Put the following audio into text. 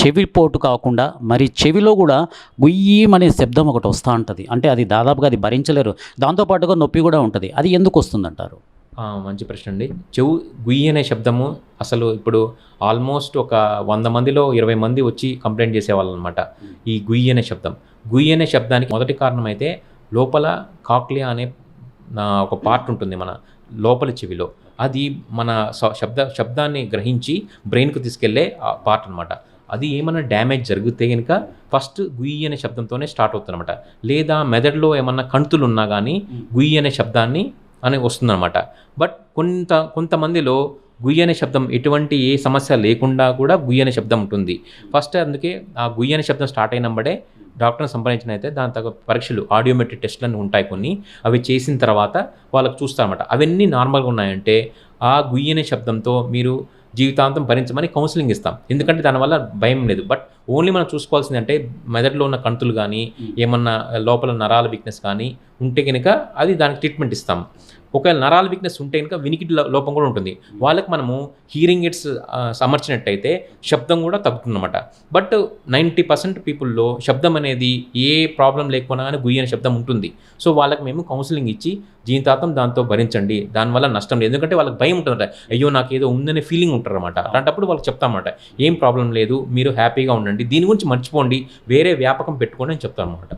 చెవిపోటు కాకుండా మరి చెవిలో కూడా గుయ్యమనే శబ్దం ఒకటి వస్తూ ఉంటుంది. అంటే అది దాదాపుగా అది భరించలేరు. దాంతో పాటుగా నొప్పి కూడా ఉంటుంది. అది ఎందుకు వస్తుందంటారు? మంచి ప్రశ్న అండి. చెవు గుయ్యి అనే శబ్దము అసలు ఇప్పుడు ఆల్మోస్ట్ ఒక 100 మందిలో 20 మంది వచ్చి కంప్లైంట్ చేసేవాళ్ళనమాట. ఈ గుయ్యి అనే శబ్దం. గుయ్యి అనే శబ్దానికి మొదటి కారణం అయితే లోపల కాక్లియా అనే ఒక పార్ట్ ఉంటుంది మన లోపలి చెవిలో. అది మన శబ్దాన్ని గ్రహించి బ్రెయిన్‌కు తీసుకెళ్ళే పార్ట్ అనమాట. అది ఏమన్నా డ్యామేజ్ జరిగితే గనుక ఫస్ట్ గుయ్యి అనే శబ్దంతోనే స్టార్ట్ అవుతుందనమాట. లేదా మెదడులో ఏమన్నా కంతులున్నా గానీ గుయ్యి అనే శబ్దాన్ని వస్తుందనమాట. బట్ కొంతమందిలో గుయ్యి అనే శబ్దం ఎటువంటి ఏ సమస్య లేకుండా కూడా గుయ్యి అనే శబ్దం ఉంటుంది. ఫస్ట్ అందుకే ఆ గుయ్యి అనే శబ్దం స్టార్ట్ అయినప్పుడే డాక్టర్ని సంప్రదించినైతే దాని తగ్గ పరీక్షలు ఆడియోమెట్రిక్ టెస్ట్‌లని ఉంటాయి కొన్ని. అవి చేసిన తర్వాత వాళ్ళకి చూస్తారన్నమాట. అవన్నీ నార్మల్‌గా ఉన్నాయంటే ఆ గుయ్యి అనే శబ్దంతో మీరు జీవితాంతం భరించమని కౌన్సిలింగ్ ఇస్తాం. ఎందుకంటే దానివల్ల భయం లేదు. బట్ ఓన్లీ మనం చూసుకోవాల్సిందంటే మెదడులో ఉన్న కంతులు కానీ ఏమన్నా లోపల నరాల వీక్నెస్ కానీ ఉంటే కనుక అది దానికి ట్రీట్మెంట్ ఇస్తాం. ఒకవేళ నరాల వీక్నెస్ ఉంటే కనుక వినికిడి లోపం కూడా ఉంటుంది. వాళ్ళకి మనము హీరింగ్ ఎయిడ్స్ అమర్చినట్టయితే శబ్దం కూడా తగ్గుతుందన్నమాట. బట్ 90% పీపుల్లో శబ్దం అనేది ఏ ప్రాబ్లం లేకపోయినా కానీ గుయ్యి అనే శబ్దం ఉంటుంది. సో వాళ్ళకి మేము కౌన్సిలింగ్ ఇచ్చి జీవితాంతం దాంతో భరించండి, దానివల్ల నష్టం లేదు. ఎందుకంటే వాళ్ళకి భయం ఉంటుందట, అయ్యో నాకు ఏదో ఉందనే ఫీలింగ్ ఉంటారన్నమాట. అలాంటప్పుడు వాళ్ళకి చెప్తామన్నమాట, ఏం ప్రాబ్లం లేదు, మీరు హ్యాపీగా ఉండండి, దీని గురించి మర్చిపోండి, వేరే వ్యాపకం పెట్టుకోండి అని చెప్తాం అన్నమాట.